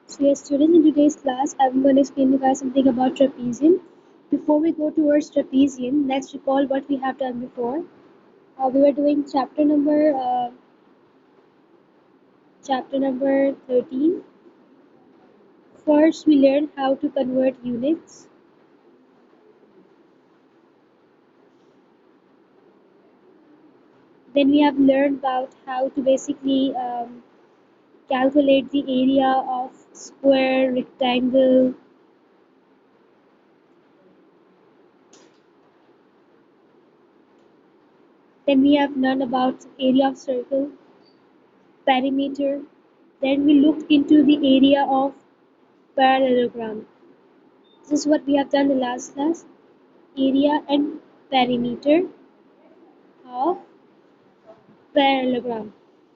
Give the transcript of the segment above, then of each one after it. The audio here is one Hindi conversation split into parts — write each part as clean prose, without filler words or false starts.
So yes, students, in today's class, I'm going to explain to you guys something about trapezium. Before we go towards trapezium, let's recall what we have done before. We were doing chapter number 13. First, we learned how to convert units. Then we have learned about how to basically calculate the area of square, rectangle. Then we have learned about area of circle, perimeter. Then we looked into the area of parallelogram. This is what we have done in the last class. Area and perimeter of parallelogram.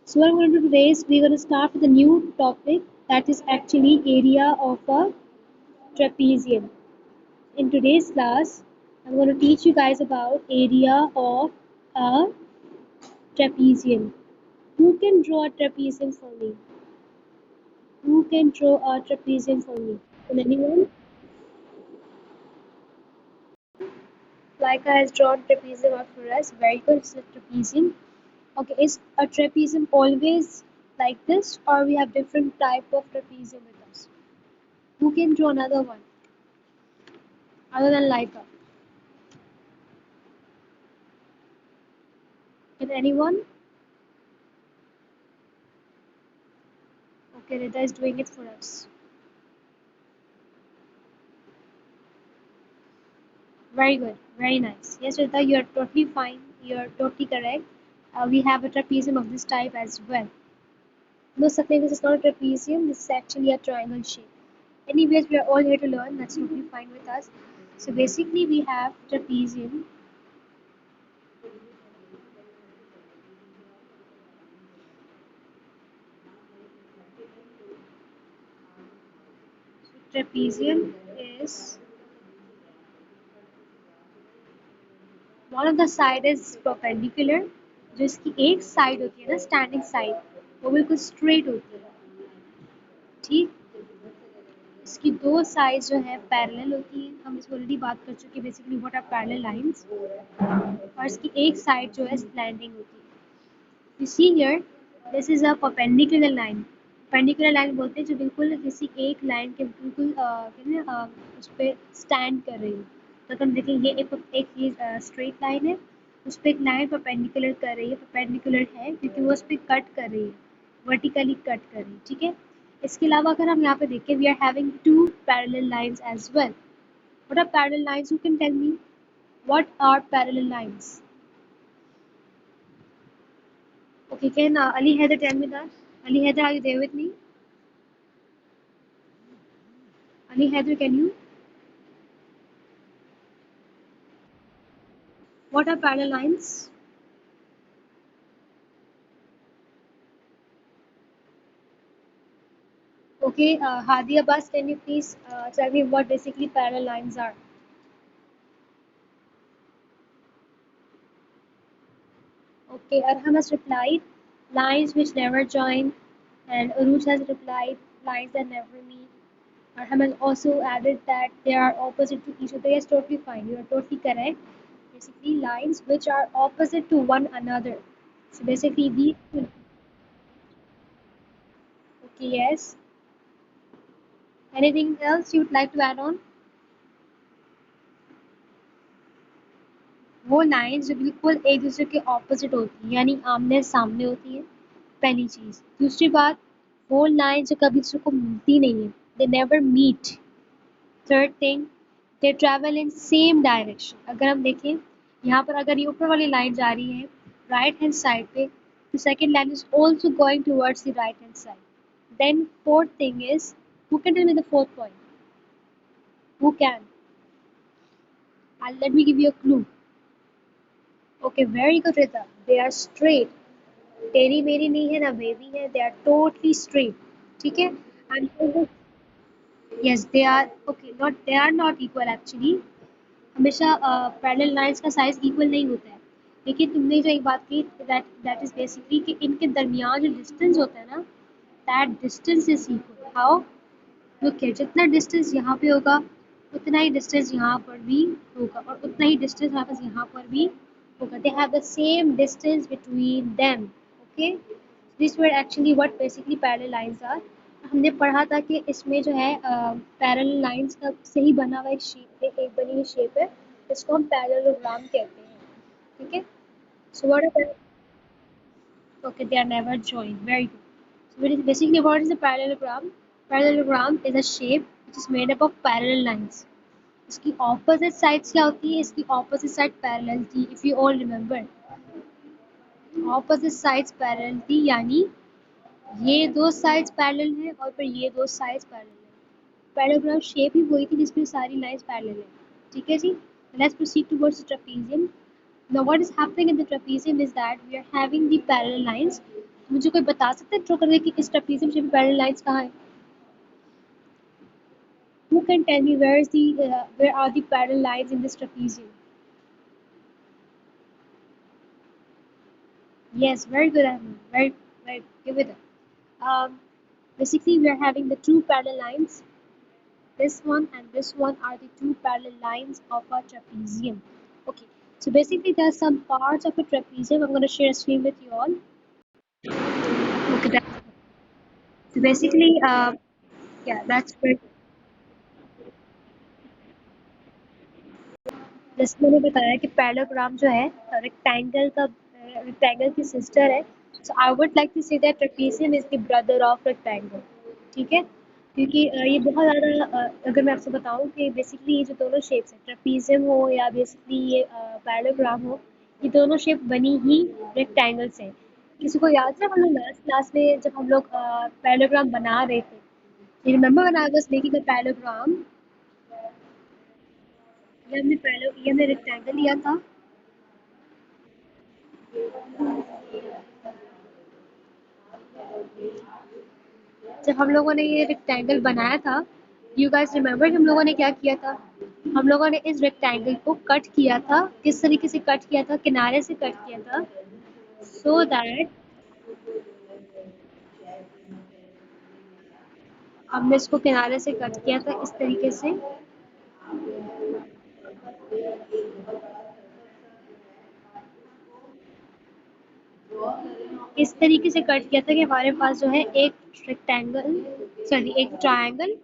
So what I'm going to do today is we're going to start with a new topic, that is actually area of a trapezium. In today's class, I'm going to teach you guys about area of a trapezium. Who can draw a trapezium for me? Who can draw a trapezium for me? Can anyone? Laika has drawn trapezium out for us. Very good. It's a trapezium. Okay, is a trapezium always like this, or we have different type of trapezium with us? Who can draw another one other than Laika? Can anyone? Okay, Rita is doing it for us. Very good, very nice. Yes, Rita, you are totally fine. You are totally correct. We have a trapezium of this type as well. No, Satya, this is not a trapezium. This is actually a triangle shape. Anyways, we are all here to learn. That's totally fine with us. So basically, we have trapezium. Trapezium is one of the side is perpendicular, जो इसकी एक साइड होती है ना स्टैंडिंग साइड वो बिल्कुल स्ट्रेट होती है ठीक इसकी दो साइड्स जो है पैरेलल होती हैं हम इसको ऑलरेडी बात कर चुके हैं basically what are parallel lines और इसकी एक साइड जो है स्लैंडिंग होती है you see here this is a perpendicular line perpendicular line बोलते हैं जो बिल्कुल किसी एक लाइन के बिल्कुल कहते हैं उस पर स्टैंड कर रही है तो हम देखें ये एक ये स्ट्रेट लाइन है उस पर एक लाइन परपेंडिकुलर कर रही है परपेंडिकुलर है क्योंकि वो उस पर कट कर रही है वर्टिकली कट कर रही है ठीक है इसके अलावा अगर हम यहाँ पे देखें we are having two parallel lines as well what are parallel lines you can tell me what are parallel lines okay can Ali Haider tell me that Ali Haider are you there with me Ali Haider can you what are parallel lines okay Hadi Abbas can you please tell me what basically parallel lines are okay Arham has replied lines which never join and Uruj has replied lines that never meet Arham has also added that they are opposite to each other. Yes, totally fine. You are totally correct. Basically, lines which are opposite to one another. So basically, these two. Okay, yes. Anything else you would like to add on? वो लाइंस जो बिल्कुल एक दूसरे के ऑपोजिट होती हैं यानी आमने सामने होती हैं पहली चीज़ दूसरी बात वो लाइंस जो कभी दूसरे को मिलती नहीं है they never meet third thing they travel in same direction अगर हम देखें यहाँ पर अगर ये ऊपर वाली लाइन जा रही है राइट हैंड साइड पे तो second line is also going towards the right hand side then fourth thing is who can tell me the fourth point who can let me give you a clue okay very good Rita they are straight तेरी मेरी नहीं है ना मेरी है they are totally straight ठीक है and yes they are okay not they are not equal actually हमेशा पैरेलल लाइंस का साइज इक्वल नहीं होता है लेकिन तुमने जो एक बात की दैट इज बेसिकली कि इनके दरमियान जो डिस्टेंस होता है ना that distance is equal how look here, जितना डिस्टेंस यहाँ पे होगा उतना ही डिस्टेंस यहाँ पर भी होगा और उतना ही डिस्टेंस हमारे पास यहाँ पर भी होगा. They have the same distance between them. Okay, this were actually what basically parallel lines are. हमने पढ़ा था कि इसमें जो है पैरेलल लाइंस का से ही बना हुआ एक शेप है, एक बनी हुई शेप है, इसको हम पैरेललोग्राम कहते हैं. ठीक है. So what are, okay, they are never joined. Very good. So basically, what is a parallelogram? Parallelogram is a shape which is made up of parallel lines. इसकी opposite sides क्या होती है? इसकी opposite side parallel थी. If you all remember, opposite sides parallel थी, यानी ये दो sides parallel है और फिर ये दो sides parallel है. Parallelogram shape ही वही थी जिसमें सारी lines parallel है. ठीक है जी? Let's proceed towards the trapezium. Now what is happening in the trapezium is that we are having the parallel lines. मुझे कोई बता सकता है ड्रॉ करके कि इस trapezium shape में parallel lines कहाँ है? Who can tell me where are the parallel lines in this trapezium? Yes, very good, Ahmed. Very give it up. Basically we are having the two parallel lines. This one and this one are the two parallel lines of a trapezium. Okay, so basically there are some parts of a trapezium. I'm going to share a screen with you all. Okay, so basically, yeah, that's great. जैसे मैंने बताया कि पैरेललोग्राम जो है रेक्टेंगल की सिस्टर है. So I would like to say that trapezium is the brother of rectangle. ठीक है, क्योंकि ये बहुत ज़्यादा अगर मैं आपसे बताऊं कि बेसिकली ये जो दोनों शेप्स हैं, ट्रेपेजियम हो या बेसिकली ये पैरेललोग्राम हो, ये दोनों शेप बनी ही रेक्टेंगल से. किसी को याद है हम लोग लास्ट क्लास में जब हम लोग पैरेललोग्राम बना रहे थे, remember when I was making a parallelogram, ये हमने रेक्टेंगल लिया था. जब हम लोगों ने ये रेक्टेंगल बनाया था, यू गाइस रिमेंबर हम लोगों ने क्या किया था? हम लोगों ने इस रेक्टेंगल को कट किया था. किस तरीके से कट किया था? किनारे से कट किया था, सो दैट हमने इसको किनारे से कट किया था इस तरीके से. इस तरीके से कट किया था कि हमारे पास जो है एक रेक्टेंगल, सॉरी एक ट्रायंगल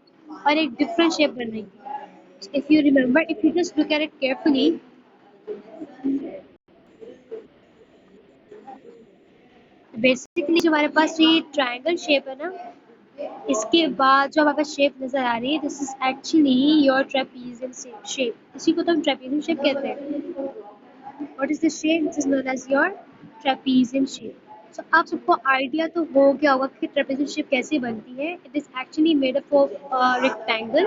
और एक डिफरेंट शेप बन रही थी. If you remember, if you just look at it carefully, basically जो हमारे पास ये ट्रायंगल शेप है ना, इसके बाद जो हमारे पास शेप नजर आ रही है, this is actually your trapezium shape. इसी को तो हम ट्रेपेजियम शेप कहते हैं. What is this shape? This is known as your trapezium shape. सो आप सबको आइडिया तो हो गया होगा कि ट्रेपेजियम शेप कैसे बनती है. It is actually made up of rectangle.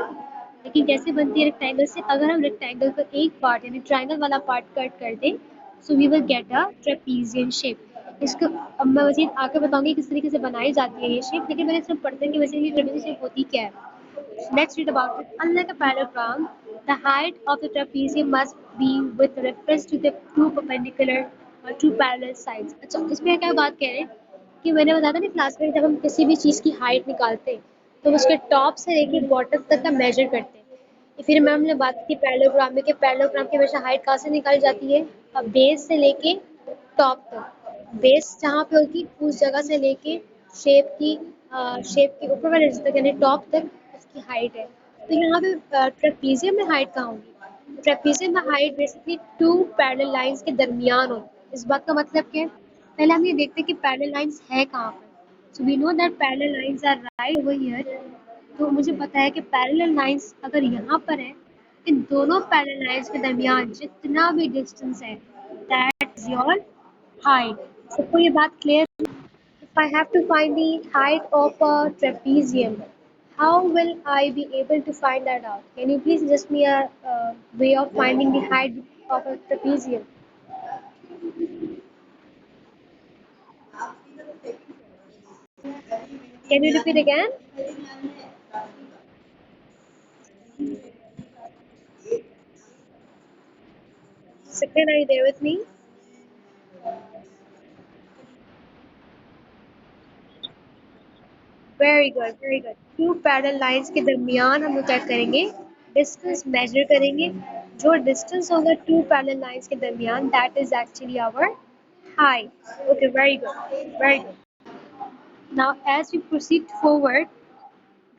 लेकिन कैसे बनती है रेक्टेंगल से? अगर हम रेक्टेंगल का एक पार्ट यानी ट्रायंगल वाला पार्ट कट कर दें, so we will get a trapezium shape. इसको अब मैं मज़ीद आगे बताऊंगी किस तरीके से बनाई जाती है ये शेप, लेकिन मैंने सिर्फ पढ़ते हैं कि वैसे ये ट्रेपेजियम शेप होती क्या है. Let's read about it. Unlike a parallelogram, the height of the trapezium must be with reference to the two perpendicular or two parallel sides. अच्छा, इसमें क्या बात कह रहे हैं कि मैंने बताया था ना क्लास में, जब हम किसी भी चीज़ की हाइट निकालते हैं तो हम उसके टॉप से लेके बॉटम तक का मेजर करते हैं. फिर मैम ने बात की पैरेललोग्राम में कि पैरेललोग्राम की हमेशा हाइट कहाँ से निकाली जाती है? अब बेस से लेके टॉप तक. बेस जहाँ पे होगी उस जगह से लेके शेप के ऊपर वाले हिस्से तक यानी टॉप तक उसकी हाइट है. तो यहाँ पे ट्रेपेजियम में हाइट कहाँ होगी? ट्रेपेजियम में height basically two parallel lines के दरमियान होगी. इस बात का मतलब क्या है? पहले हम ये देखते हैं कि पैरेलल लाइंस है कहाँ पर. So we know that parallel lines are right over here. तो मुझे पता है कि पैरेलल लाइंस अगर यहाँ पर है, इन दोनों पैरेलल लाइंस के दरमियान जितना भी डिस्टेंस है, दैट इज योर हाइट. सबको ये बात clear? If I have to find the height of a trapezium, how will I be able to find that out? Can you please suggest me a way of finding the height of a trapezium? Can you repeat again? Second, are you there with me? Very good, very good. Two parallel lines के दरमियान हम लोग क्या करेंगे, डिस्टेंस मेजर करेंगे। जो डिस्टेंस होगा टू पैरेलल लाइंस के दरमियान, that is actually our height. Okay, very good, very good. Now as we proceed forward,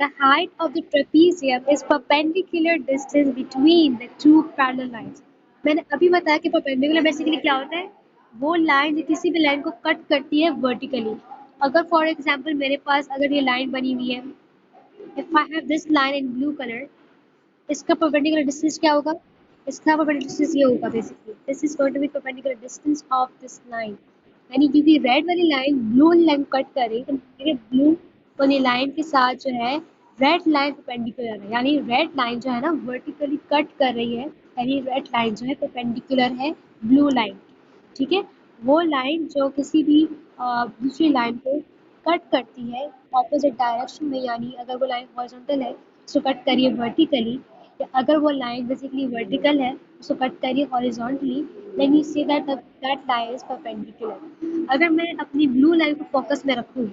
the height of the trapezium is perpendicular distance between the two parallel lines. मैंने अभी बताया कि perpendicular बेसिकली क्या होता है, वो लाइन जो किसी भी लाइन को कट करती है वर्टिकली। अगर फॉर एग्जांपल मेरे पास अगर ये लाइन बनी हुई है, if I have this line in blue colour, इसका परपेंडिकुलर डिस्टेंस क्या होगा, इसका परपेंडिकुलर डिस्टेंस ये होगा basically, this is going to be perpendicular distance of this line. यानी क्योंकि रेड वाली लाइन ब्लू वाली लाइन कट कर रही है, तो मेरे ब्लू वाली लाइन के साथ जो है रेड लाइन परपेंडिकुलर है, यानी रेड लाइन जो है ना वर्टिकली कट कर रही है, यानी रेड लाइन जो है परपेंडिकुलर है ब्लू लाइन। ठीक है, वो लाइन जो किसी भी दूसरी लाइन को कट करती है ऑपोजिट डायरेक्शन में, यानी अगर वो लाइन हॉरिजॉन्टल है उसको कट करिए वर्टिकली, या अगर वो लाइन बेसिकली वर्टिकल है उसको कट करिए horizontally, then you see that that line is perpendicular. अगर मैं अपनी ब्लू लाइन को फोकस में रखूँ,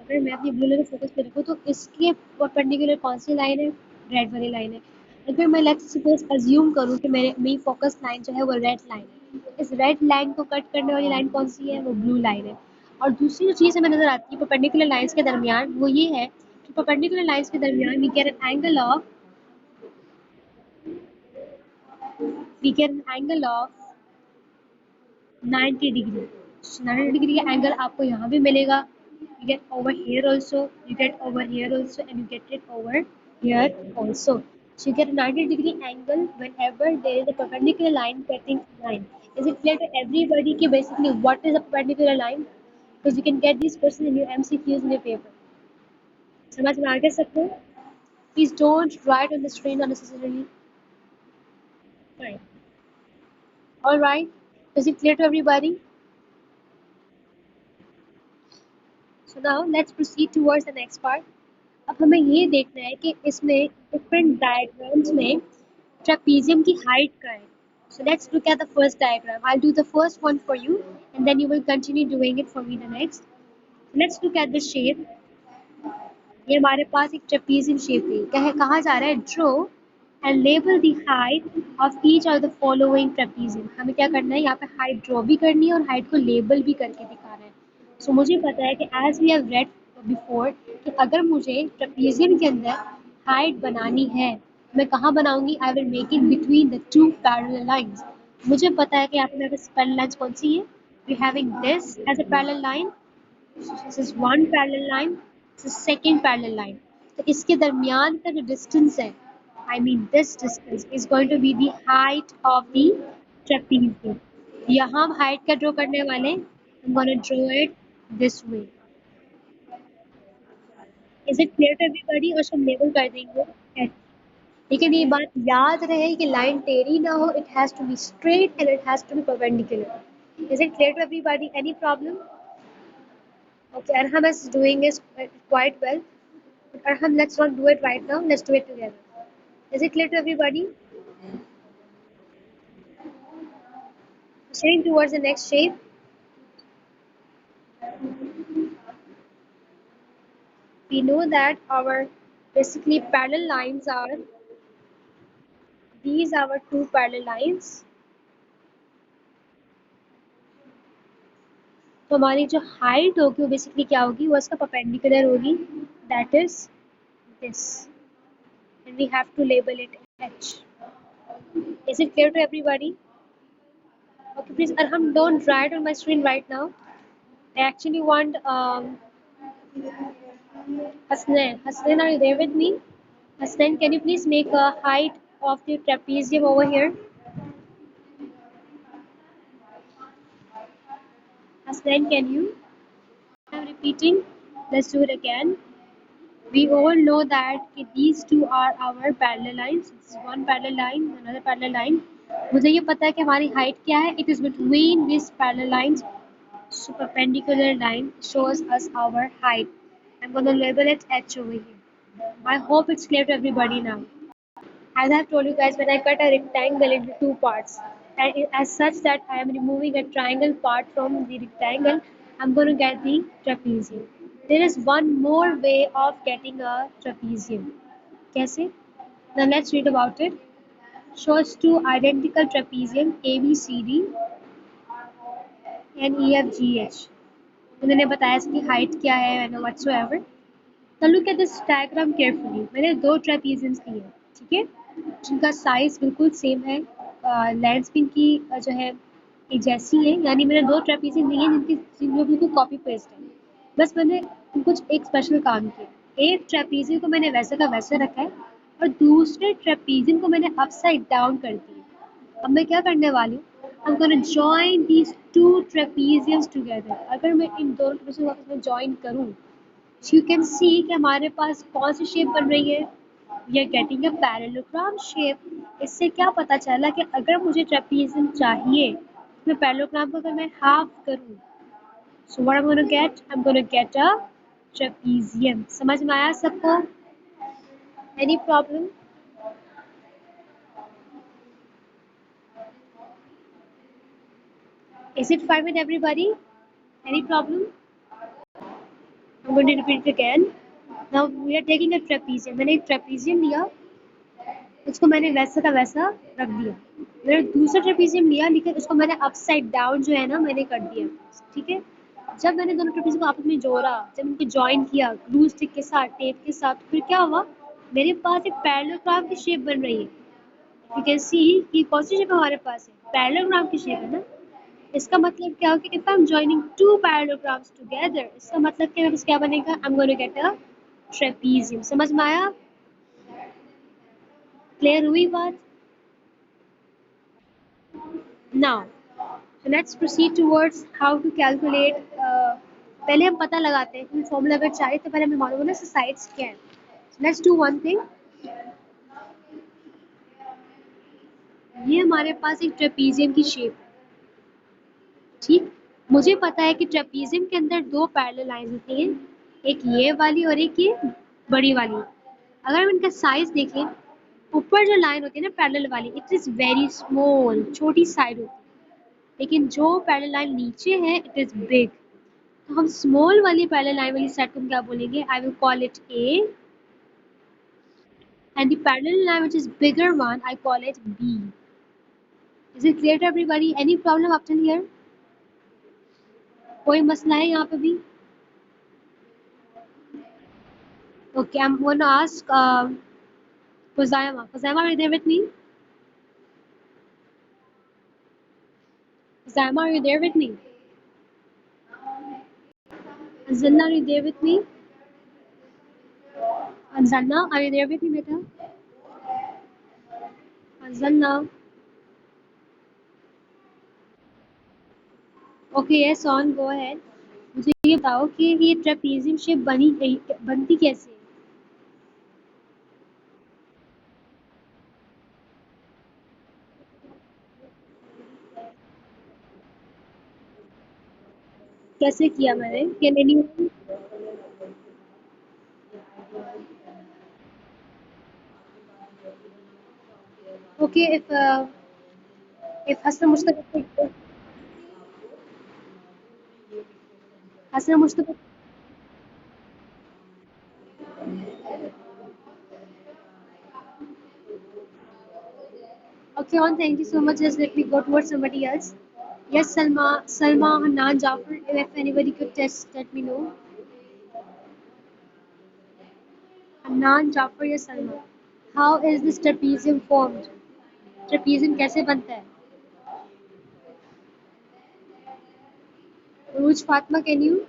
अगर मैं अपनी ब्लू लाइन को फोकस पे रखूँ तो इसके परपेंडिकुलर कौन सी लाइन है, रेड वाली लाइन है। अगर मैं लेट्स सपोज अज्यूम करूँ कि मेरी फोकस लाइन जो है वो रेड लाइन है, इस रेड लाइन को कट करने वाली लाइन कौन सी है, वो ब्लू लाइन है। और दूसरी जो चीज़ हमें नजर आती है परपेंडिकुलर लाइंस के दरमियान, वो ये है कि परपेंडिकुलर लाइंस के दरमियान we get an angle of 90 degree. 90 degree का एंगल आपको यहाँ भी मिलेगा, you get over here also, you get over here also, and you get it over here also. So you get a 90 degree angle whenever there is a perpendicular line cutting line. Is it clear to everybody कि basically what is a perpendicular line? Because you can get these questions in your MCQs in your paper. समझ में आ गया सबको? Please don't write on the screen unnecessarily. Fine. All right. Is it clear to everybody? So now let's proceed towards the next part. अब हमें ये देखना है कि इसमें डिफरेंट डायग्राम्स में ट्रेपीजियम की हाइट का है. So let's look at the first diagram. I'll do the first one for you and then you will continue doing it for me the next. Let's look at the shape. ये हमारे पास एक ट्रेपीजियम शेप है. कहा जा रहा है draw and label the height of each of the following trapezium. हमें क्या करना है, यहाँ पे हाइट ड्रॉ भी करनी है और हाइट को लेबल भी करके दिखाना है. सो मुझे पता है कि as we have read before कि अगर मुझे ट्रेपीजियम के अंदर हाइट बनानी है, मैं कहाँ बनाऊंगी, I will make it between the two parallel lines. मुझे पता है कि यहाँ पे मेरे पास पैरेलल लाइंस कौन सी है, we having this as a parallel line, this is one parallel line, this is second parallel line. तो इसके दरमियान का जो distance है, I mean this distance is going to be the height of the trapezium. यहाँ हम height का draw करने वाले हैं, I'm going to draw it this way. Is it clear to everybody? और इसको हम label कर देंगे H. लेकिन ये बात याद रहे कि लाइन टेढ़ी ना हो, it has to be straight and it has to be perpendicular. Is it clear to everybody? Any problem? Okay, Arham is doing this quite well. But Arham, let's not do it right now. Let's do it together. Is it clear to everybody? Proceeding towards the next shape. We know that our basically parallel lines are these are our two parallel lines. तो हमारी जो हाइट होगी वो बेसिकली क्या होगी, वो इसका परपेंडिकुलर होगी, that is this, and we have to label it H. Is it clear to everybody? Okay, please Arham, don't write on my screen right now. I actually want Hasnain, are you there with me? Hasnain, can you please make a height of the trapezium over here? Hasnain, can you? I'm repeating. Let's do it again. We all know that these two are our parallel lines. This is one parallel line, another parallel line. मुझे ये पता है कि हमारी height क्या है. It is between these parallel lines. So perpendicular line shows us our height. I'm going to label it H over here. I hope it's clear to everybody now. As I have told you guys, when I cut a rectangle into two parts, and as such that I am removing a triangle part from the rectangle, I'm going to get the trapezium. there is one more way of getting a trapezium. कैसे? Now let's read about it. Shows two identical trapezium ABCD and EFGH. उन्होंने बताया इसकी हाइट क्या है and whatsoever. Now look at this diagram carefully. मैंने दो trapeziums लिए, ठीक है, जिनका साइज बिल्कुल सेम है, लेंथ भी इनकी जो है एक जैसी है, यानी मैंने दो ट्रेपीजियम लिए हैं जिनके बिल्कुल कॉपी पेस्ट है, बस मैंने कुछ एक स्पेशल काम किया। एक ट्रेपीजियम को मैंने वैसे का वैसे रखा है और दूसरे ट्रेपीजियम को मैंने अपसाइड डाउन कर दिया। अब मैं क्या करने वाली हूँ, I'm gonna join these two trapeziums together. अगर मैं इन दोनों ट्रेपीजियम को आपस में ज्वाइन करूँ, so you can see कि हमारे पास कौन सी शेप बन रही है, we are getting a parallelogram shape. इससे क्या पता चला कि अगर मुझे ट्रेपीजियम चाहिए, मैं पैरेललोग्राम को अगर मैं हाफ करूँ, so what I'm going to get? I'm going to get a trapezium. समझ में आया सबको? Any problem? Is it fine with everybody? Any problem? I'm going to repeat it again. Now we are taking a trapezium. मैंने एक trapezium लिया, उसको मैंने वैसा का वैसा रख दिया। मैंने दूसरा ट्रेपीजियम लिया, लेकिन उसको मैंने अपसाइड डाउन जो है ना मैंने कर दिया, ठीक है। जब मैंने दोनों ट्रेपीजियम को आपस में जोड़ा, जब उनको ज्वाइन किया ग्लू स्टिक के साथ, टेप के साथ, फिर क्या हुआ, मेरे पास एक पैरेललोग्राम की शेप बन रही है। यू कैन सी कि कौन सी शेप हमारे पास है, पैरेललोग्राम की शेप है ना। इसका मतलब क्या होगा, if I am joining two parallelograms together, इसका मतलब कि मेरे पास क्या बनेगा, I am going to get a trapezium. समझ में आया? क्लियर हुई बात? Now, so let's proceed towards how to calculate. पहले हम पता लगाते हैं कि फॉर्मूला अगर चाहिए तो पहले हमें मालूम होना साइड्स क्या है। So let's do one thing. ये हमारे पास एक ट्रेपीजियम की शेप है, ठीक। मुझे पता है कि ट्रेपीजियम के अंदर दो पैरेलल लाइंस होती हैं, एक ये वाली और एक ये बड़ी वाली। अगर हम इनका साइज देखें, ऊपर जो लाइन होती है ना पैरेलल वाली, इट इज़ वेरी स्मॉल, छोटी साइड होती है, लेकिन जो पैरेलल लाइन नीचे है इट इज़ बिग। तो हम स्मॉल वाली पैरेलल लाइन वाली सेट को हम क्या बोलेंगे, I will call it A, and the parallel line which is bigger one I call it B. Is it clear to everybody? Any problem up till here? कोई मसला है यहाँ पे भी? Okay, I am gonna ask Fuzaima. Fuzaima, are you there with me? Fuzaima, are you there with me? Anzalna, are you there with me? Anzalna, are you there with me, beta? Anzalna. Okay yes on, go ahead. मुझे ये बताओ कि ये ट्रेपीजियम शेप बनती कैसे है? कैसे किया मैंने, Canadian? Okay, if Hassan Mustafa, Hassan Mustafa, okay on, thank you so much. Just let me go towards somebody else. Yes, Salma, Hanan, Jafar, if anybody could test, let me know. Hanan, Jafar या Salma. How is this trapezium formed? Trapezium कैसे बनता है? Uruj Fatma, can you?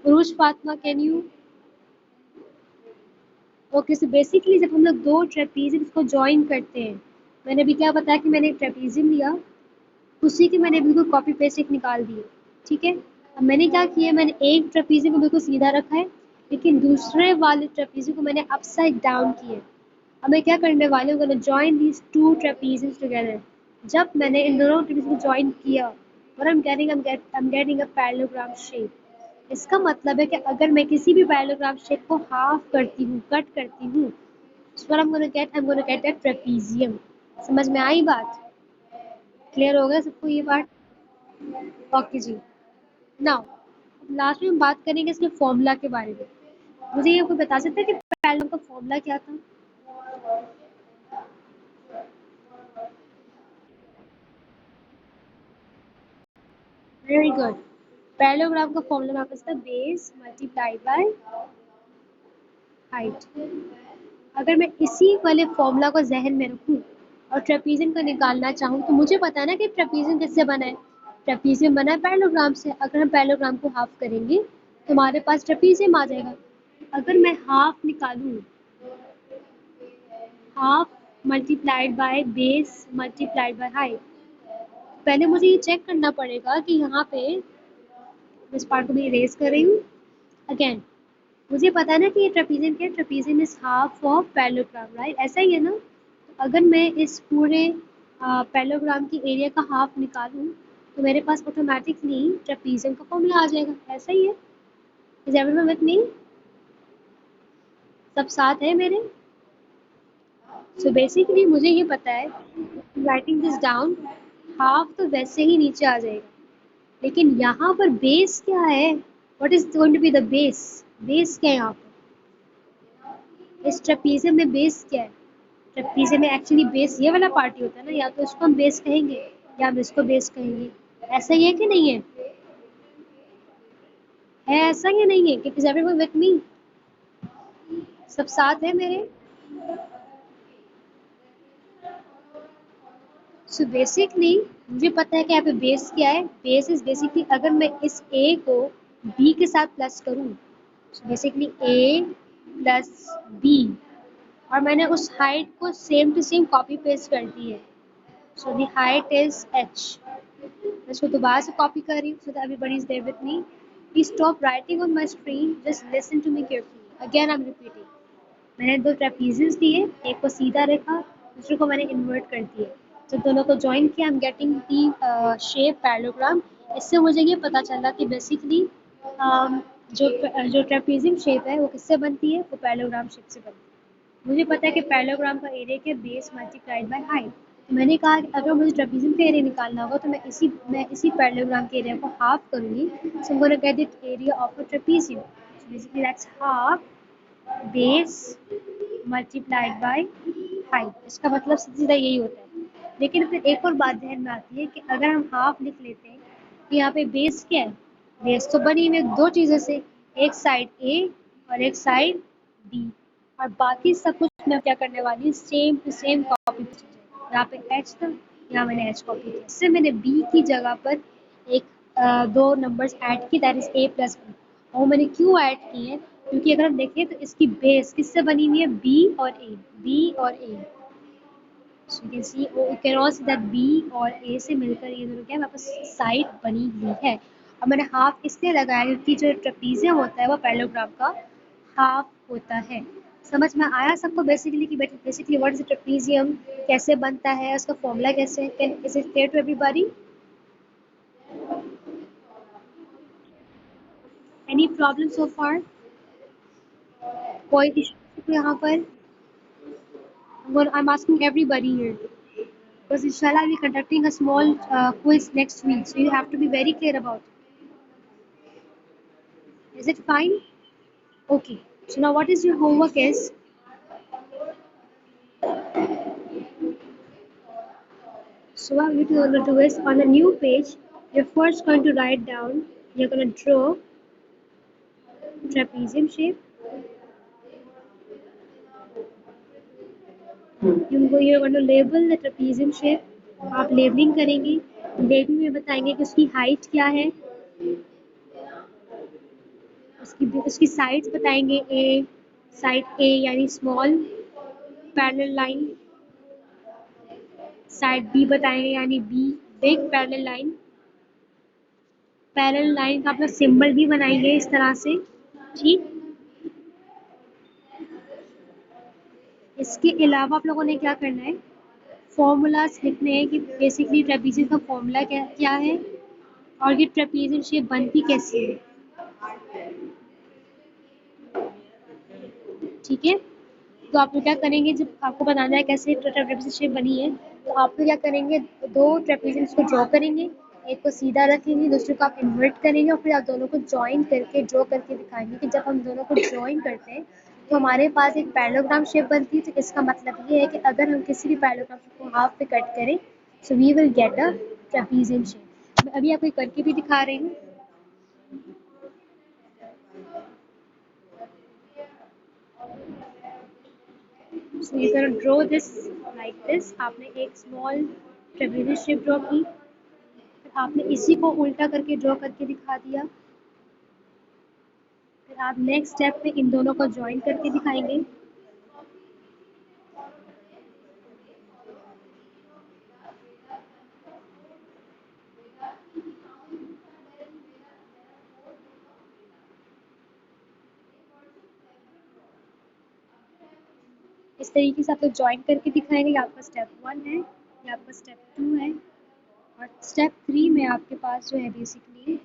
Uruj Fatma, can you? Okay, so basically जब हम लोग दो ट्रेपीजियम्स को ज्वाइन करते हैं, मैंने अभी क्या बताया कि मैंने एक ट्रेपीजियम लिया, उसी के मैंने बिल्कुल कॉपी पेस्ट एक निकाल दिए, ठीक है। अब मैंने क्या किया, मैंने एक ट्रेपीजियम को बिल्कुल सीधा रखा है, लेकिन दूसरे वाले ट्रेपीजियम को मैंने अपसाइड डाउन किया। अब मैं क्या करने वाली हूँ, gonna join these two trapeziums together. जब मैंने इन दोनों ट्रेपीजियम को जॉइन किया, और I'm getting a parallelogram shape. इसका मतलब है कि अगर मैं किसी भी पैरेललोग्राम शेप को हाफ करती हूँ, कट करती हूँ, so what I'm gonna get a trapezium. समझ में आई बात? क्लियर हो गया सबको ये बात? ओके जी। नाउ लास्ट में हम बात करेंगे इसके फॉर्मूला के बारे में। मुझे ये कोई बता सकता है कि पैरेललोग्राम का फॉर्मूला क्या था? Very good. पैरेललोग्राम का फॉर्मूला आपका था बेस मल्टीप्लाइड बाय हाइट। अगर मैं इसी वाले फॉर्मूला को जहन में रखूं और ट्रेपीजियम को निकालना चाहूँ तो मुझे पता है ना कि ट्रेपीजियम किससे बना है। ट्रेपीजियम बना है पैरेललोग्राम से। अगर हम पैरेललोग्राम को हाफ करेंगे तो हमारे पास ट्रेपीजियम आ जाएगा। अगर मैं हाफ निकालूं, half multiplied by base multiplied by height, पहले मुझे ये चेक करना पड़ेगा कि यहाँ पे मैं इस पार्ट को भी इरेज कर रही हूँ। अगेन मुझे पता है ना कि ये ट्रेपीजियम क्या है। Trapezium is half of parallelogram, right? ऐसा ही है ना। अगर मैं इस पूरे पैरेललोग्राम की एरिया का हाफ निकालूं तो मेरे पास ऑटोमेटिकली ट्रेपीजियम का फॉर्मूला आ जाएगा। ऐसा ही है। Is everyone with me? सब साथ है मेरे? सो बेसिकली मुझे ये पता है, राइटिंग दिस डाउन, हाफ तो वैसे ही नीचे आ जाएगा, लेकिन यहाँ पर बेस क्या है? What is going to be the base? Base क्या है यहाँ पर? इस ट्रेपीजियम में बेस क्या है? ट्रेपीजियम में एक्चुअली बेस ये वाला पार्ट ही होता है ना। या तो इसको हम बेस कहेंगे या हम इसको बेस कहेंगे। ऐसा ही है कि नहीं है? है ऐसा या नहीं है? Is everyone with me? सब साथ है मेरे? सो बेसिकली मुझे पता है कि यहाँ पे बेस क्या है। बेस इज बेसिकली अगर मैं इस ए को बी के साथ प्लस करूँ, so basically A plus B, और मैंने उस हाइट को same to same copy paste कर दी है। So the height is H. मैं इसको दोबारा से कॉपी कर रही हूँ so that everybody is there with me. Please stop writing on my screen. Just listen to me carefully. Again I'm repeating. मैंने दो ट्रेपीजियम्स दिए, एक को सीधा रेखा, दूसरे को मैंने इन्वर्ट कर दिए। जब दोनों को ज्वाइन किया, I am getting the shape parallelogram. इससे मुझे ये पता चला कि बेसिकली जो जो ट्रेपीजियम शेप है वो किससे बनती है? वो पैरेललोग्राम शेप से बनती है। मुझे पता है कि पैरेललोग्राम का एरिया के बेस मल्टीप्लाइड बाय हाइट। तो मैंने कहा कि अगर मुझे ट्रेपीजियम का एरिया निकालना होगा तो मैं इसी पैरेललोग्राम के एरिया को हाफ करूँगी। So I am gonna get the area of a trapezium. So basically that's half base multiplied by height. इसका मतलब सीधा यही होता है। लेकिन फिर एक और बात ध्यान में आती है कि अगर हम हाफ लिख लेते हैं तो यहाँ पे बेस क्या है? बेस तो बनी हुई दो चीज़ों से, एक साइड ए और एक साइड बी, और बाकी सब कुछ मैं क्या करने वाली हूँ, सेम टू सेम कॉपी। यहाँ पे एच था, यहाँ मैंने एच कॉपी किया। इससे मैंने बी की जगह पर एक दो नंबर्स ऐड की, that is A plus B. और मैंने क्यों ऐड की है? क्योंकि अगर हम देखें तो इसकी बेस किससे बनी हुई है? बी और ए, बी और ए। So you can see, you can also see that B और A से मिलकर ये दोनों क्या है, वापस साइड बनी हुई है। और मैंने हाफ इसलिए लगाया क्योंकि जो ट्रेपीजियम होता है वो पैरेललोग्राम का हाफ होता है। समझ में आया सबको बेसिकली कि बेसिकली व्हाट इज ट्रेपीजियम, कैसे बनता है, उसका फॉर्मूला कैसे है? Can is it clear to everybody? Any problem so far? कोई इशू यहाँ पर? I'm asking everybody here. Because inshallah I'll be conducting a small quiz next week, so you have to be very clear about it. Is it fine? Okay. So now what is your homework is? So what you're going to do is, on a new page, you're first going to write down, you're going to draw trapezium shape. You're going to label the trapezium shape. आप लेबलिंग करेंगी, लेबलिंग में बताएंगे कि उसकी हाइट क्या है, उसकी साइड्स बताएंगे, ए साइड ए यानी small parallel line, side B बताएंगे यानी B big parallel line. Parallel line का अपना सिंबल भी बनाएंगे इस तरह से, ठीक। इसके अलावा आप लोगों ने क्या करना है, फॉर्मूलाज लिखने हैं कि बेसिकली ट्रेपीजियम का फॉर्मूला क्या क्या है और ये ट्रेपीजियम शेप बनती कैसी है, ठीक है। तो आप लोग क्या करेंगे, जब आपको बताना है कैसे ट्रेपीजियम शेप बनी है, तो आप लोग क्या करेंगे, दो ट्रेपीजियम्स को ड्रॉ करेंगे। एक को सीधा रखेंगे, दूसरे को आप इन्वर्ट करेंगे और फिर आप दोनों को जॉइन करके ड्रॉ करके दिखाएंगे कि जब हम दोनों को जॉइन करते हैं तो हमारे पास एक पैरेललोग्राम शेप बनती है। तो इसका मतलब ये है कि अगर हम किसी भी पैरेललोग्राम शेप को हाफ पे कट करें so we will get a trapezium shape. मैं अभी आपको करके भी दिखा रही हूँ। So you're gonna draw this like this। आपने एक स्मॉल ट्रेपीजियम शेप ड्रॉ की, फिर आपने इसी को उल्टा करके ड्रॉ करके दिखा दिया। फिर आप नेक्स्ट स्टेप पे इन दोनों को ज्वाइन करके दिखाएंगे। इस तरीके से आप लोग ज्वाइन करके दिखाएंगे। ये आपका स्टेप 1 है, ये आपका स्टेप 2 है और स्टेप 3 में आपके पास जो है बेसिकली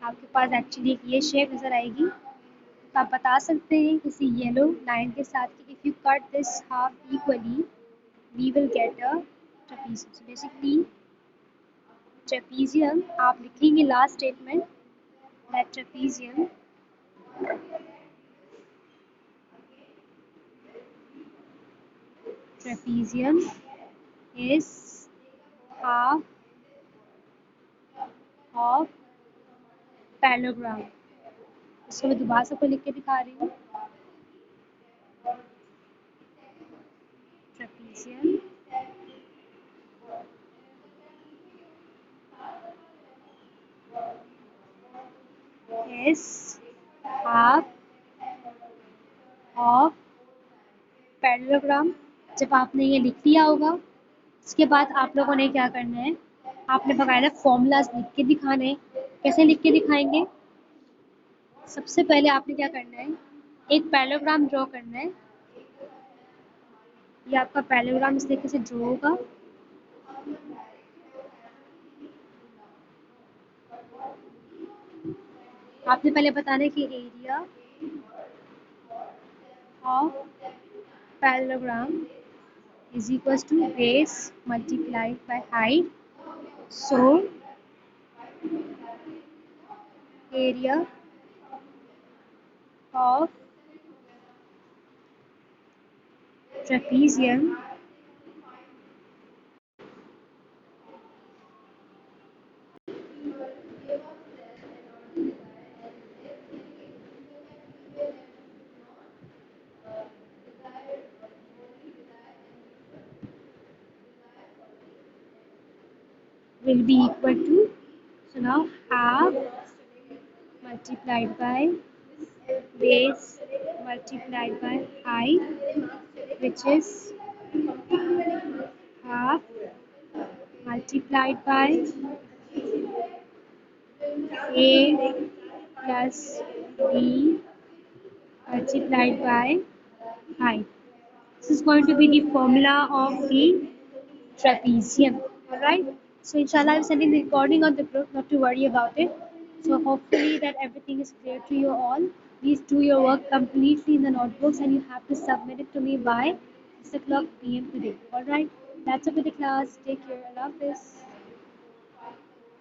आपके पास एक्चुअली एक ये शेप नज़र आएगी। तो आप बता सकते हैं किसी येलो लाइन के साथ कि if you cut this half equally we will get a trapezium. So basically trapezium आप लिखेंगे last statement that trapezium is half of parallelogram। इसको मैं दोबारा सबको लिख के दिखा रही हूँ। Trapezium is half of parallelogram। जब आपने ये लिख लिया होगा इसके बाद आप लोगों ने क्या करना है, आपने बकायदा फॉर्मूलाज लिख के दिखाने हैं। कैसे लिख के दिखाएंगे? सबसे पहले आपने क्या करना है, एक पैरेललोग्राम ड्रॉ करना है। ये आपका पैरेललोग्राम इस तरीके से ड्रॉ होगा। आपने पहले बताना है कि area of parallelogram is equals to base multiplied by height. So area of trapezium will be equal to, so now half multiplied by base multiplied by height, which is half multiplied by a plus b multiplied by height. This is going to be the formula of the trapezium. Alright, so inshallah I'm sending the recording on the group, not to worry about it. So hopefully that everything is clear to you all. Please do your work completely in the notebooks and you have to submit it to me by 6 o'clock PM today. Alright, that's it for the class. Take care. Allah Hafiz.